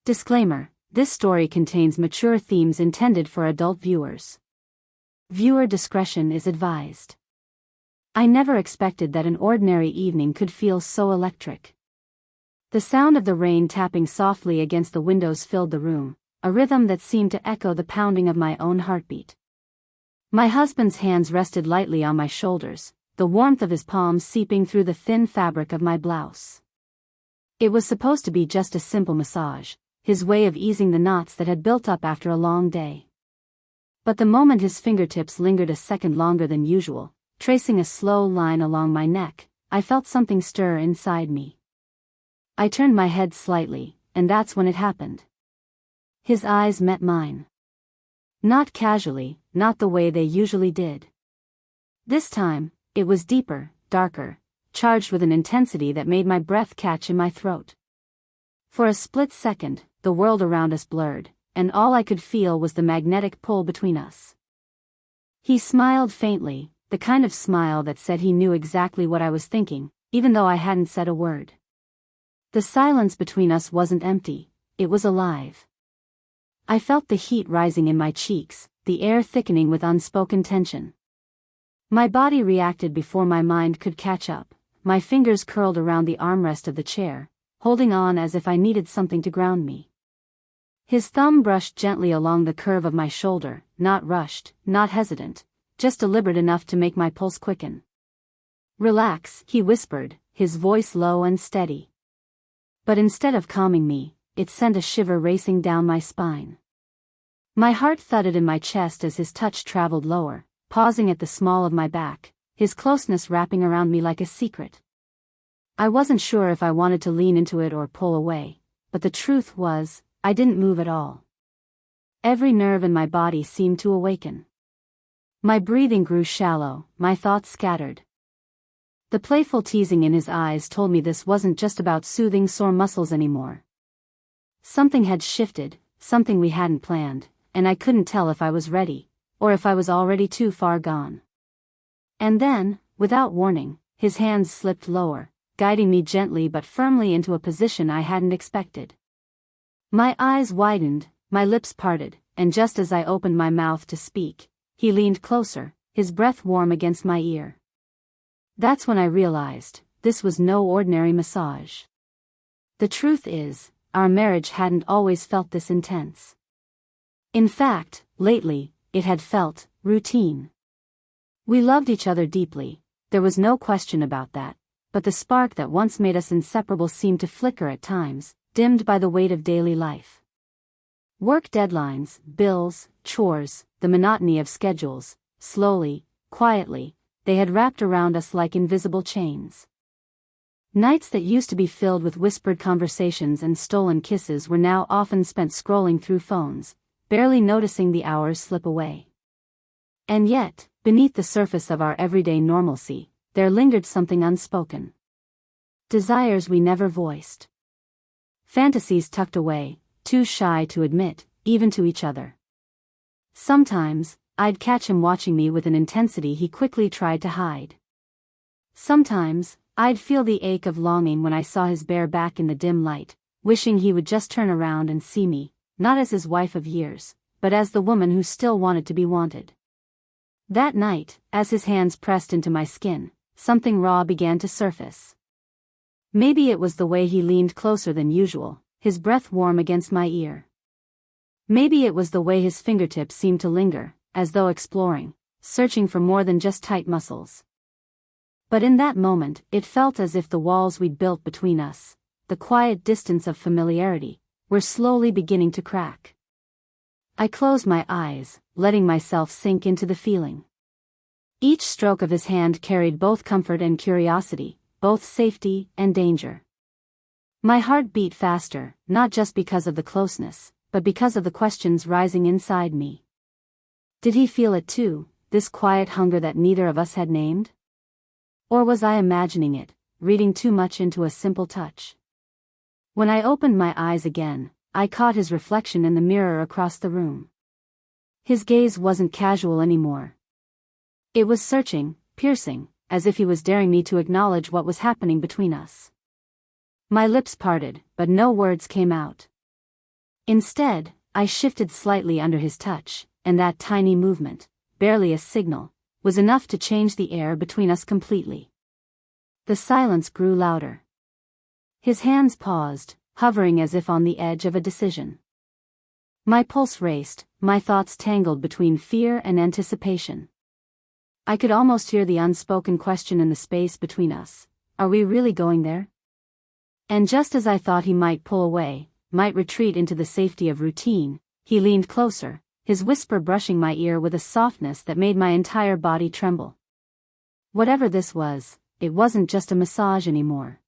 Disclaimer: this story contains mature themes intended for adult viewers. Viewer discretion is advised. I never expected that an ordinary evening could feel so electric. The sound of the rain tapping softly against the windows filled the room, a rhythm that seemed to echo the pounding of my own heartbeat. My husband's hands rested lightly on my shoulders, the warmth of his palms seeping through the thin fabric of my blouse. It was supposed to be just a simple massage, his way of easing the knots that had built up after a long day. But the moment his fingertips lingered a second longer than usual, tracing a slow line along my neck, I felt something stir inside me. I turned my head slightly, and that's when it happened. His eyes met mine. Not casually, not the way they usually did. This time, it was deeper, darker, charged with an intensity that made my breath catch in my throat. For a split second, the world around us blurred, and all I could feel was the magnetic pull between us. He smiled faintly, the kind of smile that said he knew exactly what I was thinking, even though I hadn't said a word. The silence between us wasn't empty, it was alive. I felt the heat rising in my cheeks, the air thickening with unspoken tension. My body reacted before my mind could catch up, my fingers curled around the armrest of the chair, holding on as if I needed something to ground me. His thumb brushed gently along the curve of my shoulder, not rushed, not hesitant, just deliberate enough to make my pulse quicken. "Relax," he whispered, his voice low and steady. But instead of calming me, it sent a shiver racing down my spine. My heart thudded in my chest as his touch traveled lower, pausing at the small of my back, his closeness wrapping around me like a secret. I wasn't sure if I wanted to lean into it or pull away, but the truth was, I didn't move at all. Every nerve in my body seemed to awaken. My breathing grew shallow, my thoughts scattered. The playful teasing in his eyes told me this wasn't just about soothing sore muscles anymore. Something had shifted, something we hadn't planned, and I couldn't tell if I was ready, or if I was already too far gone. And then, without warning, his hands slipped lower, guiding me gently but firmly into a position I hadn't expected. My eyes widened, my lips parted, and just as I opened my mouth to speak, he leaned closer, his breath warm against my ear. That's when I realized, this was no ordinary massage. The truth is, our marriage hadn't always felt this intense. In fact, lately, it had felt routine. We loved each other deeply, there was no question about that, but the spark that once made us inseparable seemed to flicker at times, dimmed by the weight of daily life. Work deadlines, bills, chores, the monotony of schedules, slowly, quietly, they had wrapped around us like invisible chains. Nights that used to be filled with whispered conversations and stolen kisses were now often spent scrolling through phones, barely noticing the hours slip away. And yet, beneath the surface of our everyday normalcy, there lingered something unspoken. Desires we never voiced. Fantasies tucked away, too shy to admit, even to each other. Sometimes, I'd catch him watching me with an intensity he quickly tried to hide. Sometimes, I'd feel the ache of longing when I saw his bare back in the dim light, wishing he would just turn around and see me, not as his wife of years, but as the woman who still wanted to be wanted. That night, as his hands pressed into my skin, something raw began to surface. Maybe it was the way he leaned closer than usual, his breath warm against my ear. Maybe it was the way his fingertips seemed to linger, as though exploring, searching for more than just tight muscles. But in that moment, it felt as if the walls we'd built between us, the quiet distance of familiarity, were slowly beginning to crack. I closed my eyes, letting myself sink into the feeling. Each stroke of his hand carried both comfort and curiosity, both safety and danger. My heart beat faster, not just because of the closeness, but because of the questions rising inside me. Did he feel it too, this quiet hunger that neither of us had named? Or was I imagining it, reading too much into a simple touch? When I opened my eyes again, I caught his reflection in the mirror across the room. His gaze wasn't casual anymore. It was searching, piercing, as if he was daring me to acknowledge what was happening between us. My lips parted, but no words came out. Instead, I shifted slightly under his touch, and that tiny movement, barely a signal, was enough to change the air between us completely. The silence grew louder. His hands paused, hovering as if on the edge of a decision. My pulse raced, my thoughts tangled between fear and anticipation. I could almost hear the unspoken question in the space between us: are we really going there? And just as I thought he might pull away, might retreat into the safety of routine, he leaned closer, his whisper brushing my ear with a softness that made my entire body tremble. Whatever this was, it wasn't just a massage anymore.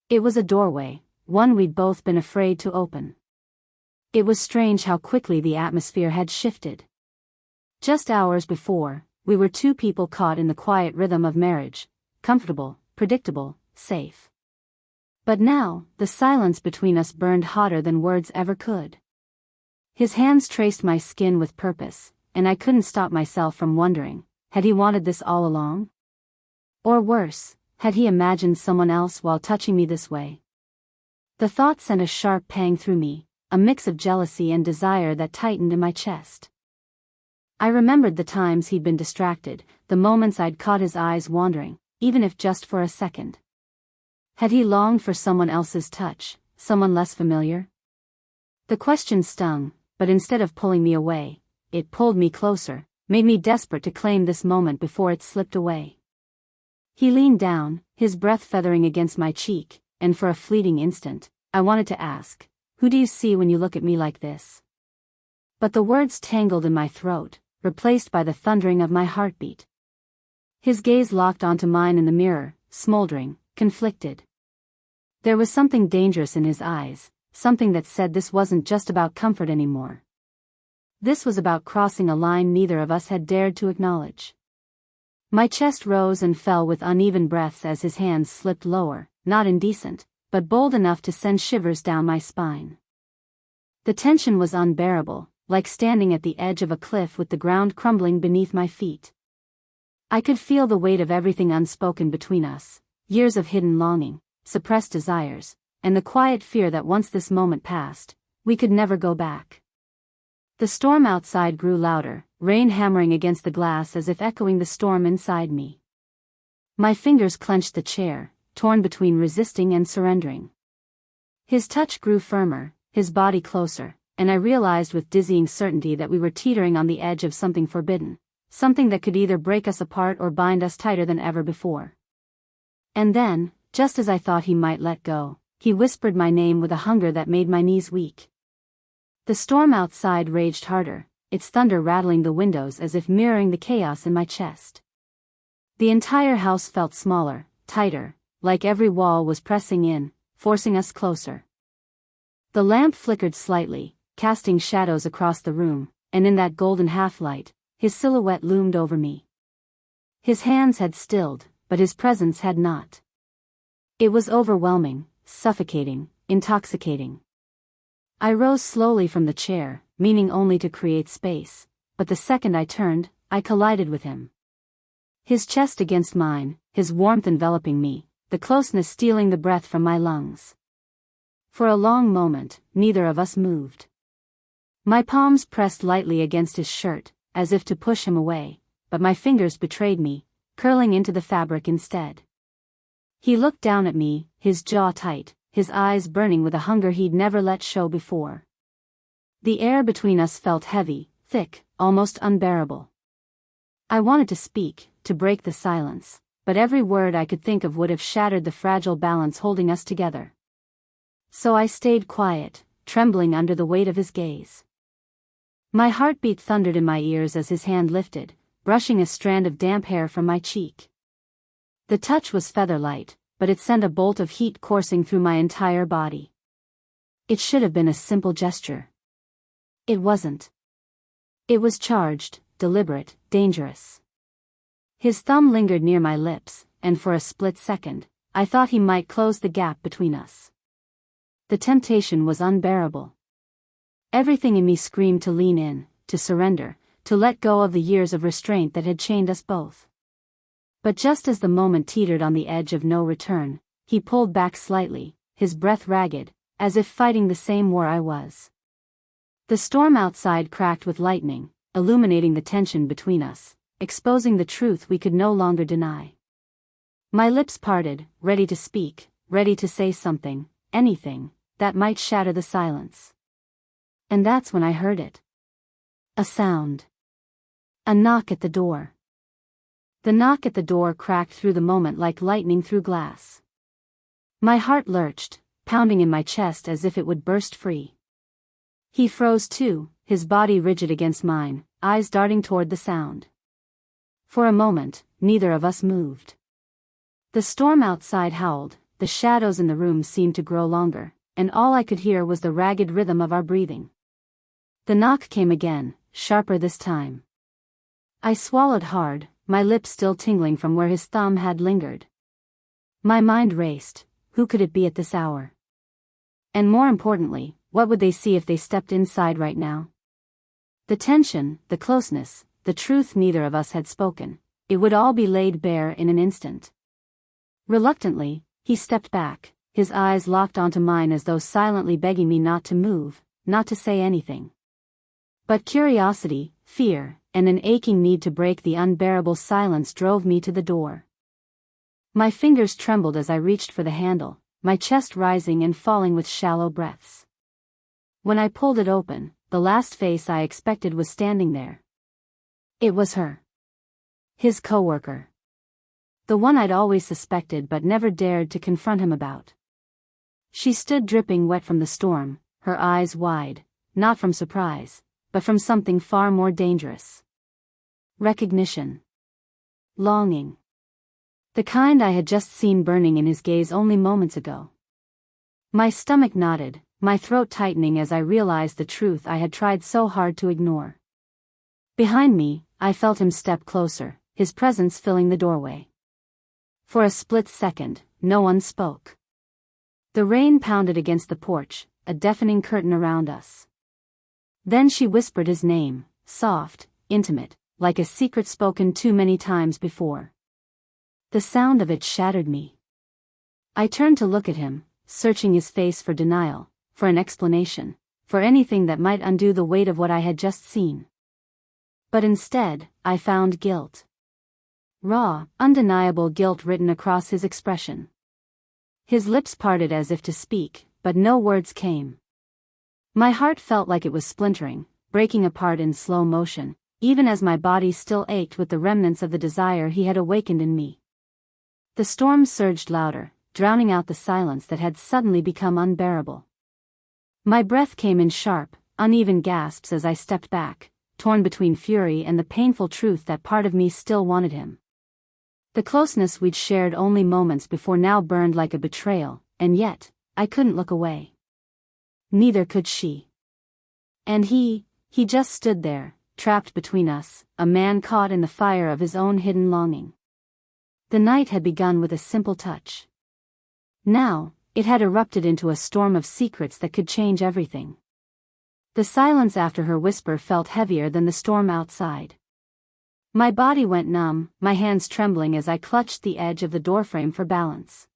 It was a doorway, one we'd both been afraid to open. It was strange how quickly the atmosphere had shifted. Just hours before, we were two people caught in the quiet rhythm of marriage, comfortable, predictable, safe. But now, the silence between us burned hotter than words ever could. His hands traced my skin with purpose, and I couldn't stop myself from wondering, had he wanted this all along? Or worse, had he imagined someone else while touching me this way? The thought sent a sharp pang through me, a mix of jealousy and desire that tightened in my chest. I remembered the times he'd been distracted, the moments I'd caught his eyes wandering, even if just for a second. Had he longed for someone else's touch, someone less familiar? The question stung, but instead of pulling me away, it pulled me closer, made me desperate to claim this moment before it slipped away. He leaned down, his breath feathering against my cheek, and for a fleeting instant, I wanted to ask, "Who do you see when you look at me like this?" But the words tangled in my throat, replaced by the thundering of my heartbeat. His gaze locked onto mine in the mirror, smoldering, conflicted. There was something dangerous in his eyes, something that said this wasn't just about comfort anymore. This was about crossing a line neither of us had dared to acknowledge. My chest rose and fell with uneven breaths as his hands slipped lower, not indecent, but bold enough to send shivers down my spine. The tension was unbearable, like standing at the edge of a cliff with the ground crumbling beneath my feet. I could feel the weight of everything unspoken between us, years of hidden longing, suppressed desires, and the quiet fear that once this moment passed, we could never go back. The storm outside grew louder, rain hammering against the glass as if echoing the storm inside me. My fingers clenched the chair, torn between resisting and surrendering. His touch grew firmer, his body closer, and I realized with dizzying certainty that we were teetering on the edge of something forbidden, something that could either break us apart or bind us tighter than ever before. And then, just as I thought he might let go, he whispered my name with a hunger that made my knees weak. The storm outside raged harder, its thunder rattling the windows as if mirroring the chaos in my chest. The entire house felt smaller, tighter, like every wall was pressing in, forcing us closer. The lamp flickered slightly, casting shadows across the room, and in that golden half-light, his silhouette loomed over me. His hands had stilled, but his presence had not. It was overwhelming, suffocating, intoxicating. I rose slowly from the chair, meaning only to create space, but the second I turned, I collided with him. His chest against mine, his warmth enveloping me, the closeness stealing the breath from my lungs. For a long moment, neither of us moved. My palms pressed lightly against his shirt, as if to push him away, but my fingers betrayed me, curling into the fabric instead. He looked down at me, his jaw tight, his eyes burning with a hunger he'd never let show before. The air between us felt heavy, thick, almost unbearable. I wanted to speak, to break the silence, but every word I could think of would have shattered the fragile balance holding us together. So I stayed quiet, trembling under the weight of his gaze. My heartbeat thundered in my ears as his hand lifted, brushing a strand of damp hair from my cheek. The touch was feather-light, but it sent a bolt of heat coursing through my entire body. It should have been a simple gesture. It wasn't. It was charged, deliberate, dangerous. His thumb lingered near my lips, and for a split second, I thought he might close the gap between us. The temptation was unbearable. Everything in me screamed to lean in, to surrender, to let go of the years of restraint that had chained us both. But just as the moment teetered on the edge of no return, he pulled back slightly, his breath ragged, as if fighting the same war I was. The storm outside cracked with lightning, illuminating the tension between us, exposing the truth we could no longer deny. My lips parted, ready to speak, ready to say something, anything, that might shatter the silence. And that's when I heard it. A sound. A knock at the door. The knock at the door cracked through the moment like lightning through glass. My heart lurched, pounding in my chest as if it would burst free. He froze too, his body rigid against mine, eyes darting toward the sound. For a moment, neither of us moved. The storm outside howled, the shadows in the room seemed to grow longer, and all I could hear was the ragged rhythm of our breathing. The knock came again, sharper this time. I swallowed hard, my lips still tingling from where his thumb had lingered. My mind raced. Who could it be at this hour? And more importantly, what would they see if they stepped inside right now? The tension, the closeness, the truth neither of us had spoken, it would all be laid bare in an instant. Reluctantly, he stepped back, his eyes locked onto mine as though silently begging me not to move, not to say anything. But curiosity, fear, and an aching need to break the unbearable silence drove me to the door. My fingers trembled as I reached for the handle, my chest rising and falling with shallow breaths. When I pulled it open, the last face I expected was standing there. It was her. His coworker. The one I'd always suspected but never dared to confront him about. She stood dripping wet from the storm, her eyes wide, not from surprise, but from something far more dangerous. Recognition. Longing. The kind I had just seen burning in his gaze only moments ago. My stomach knotted, my throat tightening as I realized the truth I had tried so hard to ignore. Behind me, I felt him step closer, his presence filling the doorway. For a split second, no one spoke. The rain pounded against the porch, a deafening curtain around us. Then she whispered his name, soft, intimate, like a secret spoken too many times before. The sound of it shattered me. I turned to look at him, searching his face for denial, for an explanation, for anything that might undo the weight of what I had just seen. But instead, I found guilt. Raw, undeniable guilt written across his expression. His lips parted as if to speak, but no words came. My heart felt like it was splintering, breaking apart in slow motion, even as my body still ached with the remnants of the desire he had awakened in me. The storm surged louder, drowning out the silence that had suddenly become unbearable. My breath came in sharp, uneven gasps as I stepped back, torn between fury and the painful truth that part of me still wanted him. The closeness we'd shared only moments before now burned like a betrayal, and yet, I couldn't look away. Neither could she. And he just stood there, trapped between us, a man caught in the fire of his own hidden longing. The night had begun with a simple touch. Now, it had erupted into a storm of secrets that could change everything. The silence after her whisper felt heavier than the storm outside. My body went numb, my hands trembling as I clutched the edge of the doorframe for balance.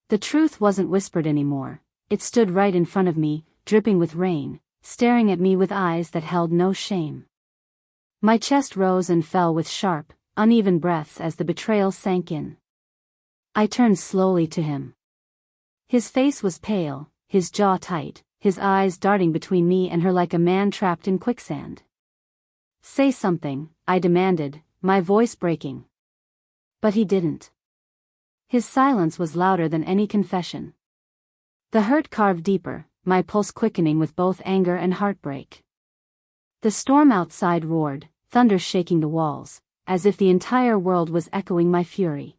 The truth wasn't whispered anymore, it stood right in front of me, dripping with rain, staring at me with eyes that held no shame. My chest rose and fell with sharp, uneven breaths as the betrayal sank in. I turned slowly to him. His face was pale, his jaw tight, his eyes darting between me and her like a man trapped in quicksand. "Say something," I demanded, my voice breaking. But he didn't. His silence was louder than any confession. The hurt carved deeper, my pulse quickening with both anger and heartbreak. The storm outside roared, thunder shaking the walls, as if the entire world was echoing my fury.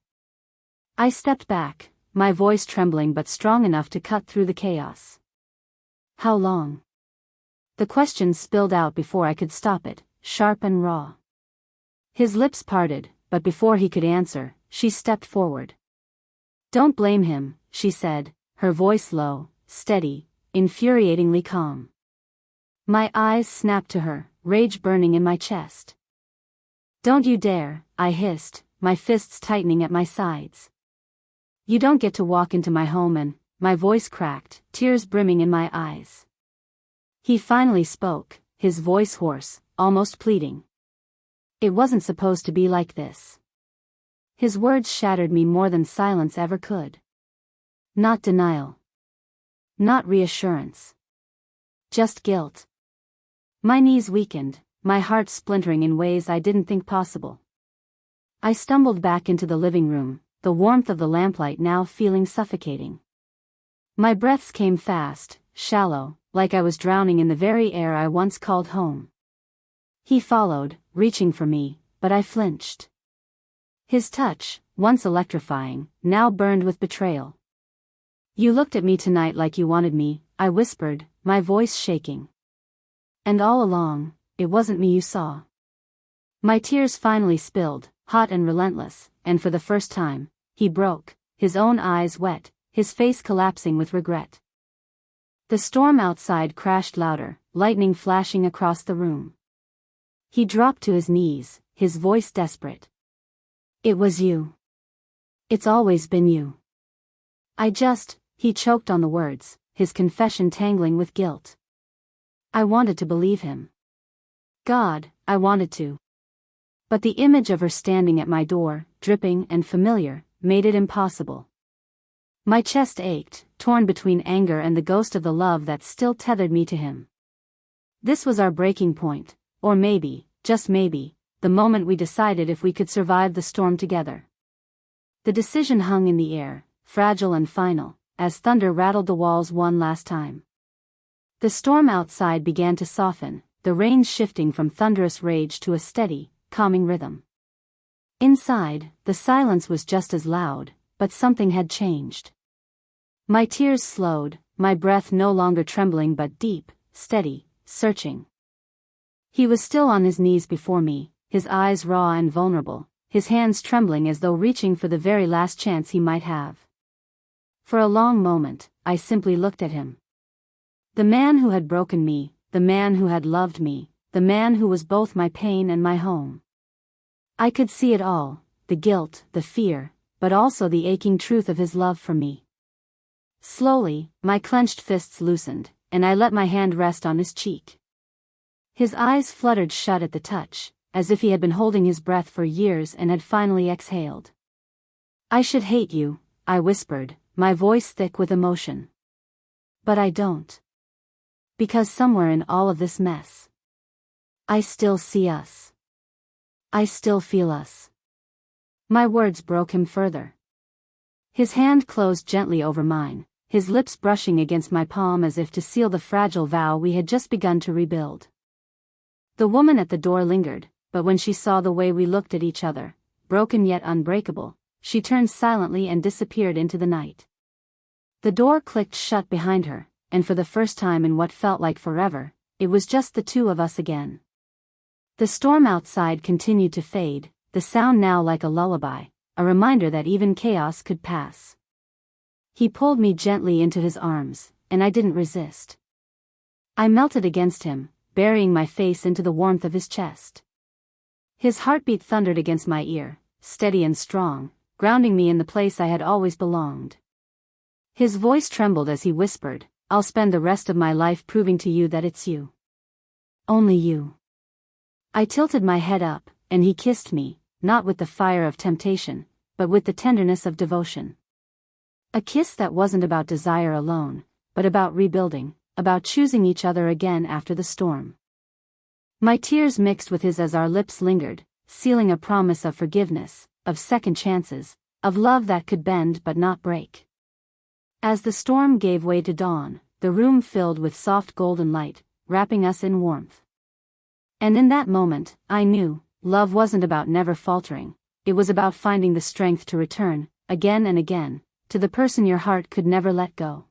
I stepped back, my voice trembling but strong enough to cut through the chaos. "How long?" The question spilled out before I could stop it, sharp and raw. His lips parted, but before he could answer, she stepped forward. "Don't blame him," she said, her voice low, steady, infuriatingly calm. My eyes snapped to her, rage burning in my chest. "Don't you dare," I hissed, my fists tightening at my sides. "You don't get to walk into my home and..." My voice cracked, tears brimming in my eyes. He finally spoke, his voice hoarse, almost pleading. It wasn't supposed to be like this. His words shattered me more than silence ever could. Not denial. Not reassurance. Just guilt. My knees weakened, my heart splintering in ways I didn't think possible. I stumbled back into the living room, the warmth of the lamplight now feeling suffocating. My breaths came fast, shallow, like I was drowning in the very air I once called home. He followed, reaching for me, but I flinched. His touch, once electrifying, now burned with betrayal. You looked at me tonight like you wanted me, I whispered, my voice shaking. And all along, it wasn't me you saw. My tears finally spilled, hot and relentless, and for the first time, he broke, his own eyes wet, his face collapsing with regret. The storm outside crashed louder, lightning flashing across the room. He dropped to his knees, his voice desperate. It was you. It's always been you. He choked on the words, his confession tangling with guilt. I wanted to believe him. God, I wanted to. But the image of her standing at my door, dripping and familiar, made it impossible. My chest ached, torn between anger and the ghost of the love that still tethered me to him. This was our breaking point, or maybe, just maybe, the moment we decided if we could survive the storm together. The decision hung in the air, fragile and final, as thunder rattled the walls one last time. The storm outside began to soften, the rain shifting from thunderous rage to a steady, calming rhythm. Inside, the silence was just as loud, but something had changed. My tears slowed, my breath no longer trembling but deep, steady, searching. He was still on his knees before me, his eyes raw and vulnerable, his hands trembling as though reaching for the very last chance he might have. For a long moment, I simply looked at him. The man who had broken me, the man who had loved me, the man who was both my pain and my home. I could see it all, the guilt, the fear, but also the aching truth of his love for me. Slowly, my clenched fists loosened, and I let my hand rest on his cheek. His eyes fluttered shut at the touch, as if he had been holding his breath for years and had finally exhaled. I should hate you, I whispered, my voice thick with emotion. But I don't. Because somewhere in all of this mess, I still see us. I still feel us. My words broke him further. His hand closed gently over mine, his lips brushing against my palm as if to seal the fragile vow we had just begun to rebuild. The woman at the door lingered, but when she saw the way we looked at each other, broken yet unbreakable, she turned silently and disappeared into the night. The door clicked shut behind her, and for the first time in what felt like forever, it was just the two of us again. The storm outside continued to fade, the sound now like a lullaby, a reminder that even chaos could pass. He pulled me gently into his arms, and I didn't resist. I melted against him, burying my face into the warmth of his chest. His heartbeat thundered against my ear, steady and strong, grounding me in the place I had always belonged. His voice trembled as he whispered, I'll spend the rest of my life proving to you that it's you. Only you. I tilted my head up, and he kissed me, not with the fire of temptation, but with the tenderness of devotion. A kiss that wasn't about desire alone, but about rebuilding, about choosing each other again after the storm. My tears mixed with his as our lips lingered, sealing a promise of forgiveness, of second chances, of love that could bend but not break. As the storm gave way to dawn, the room filled with soft golden light, wrapping us in warmth. And in that moment, I knew, love wasn't about never faltering, it was about finding the strength to return, again and again, to the person your heart could never let go.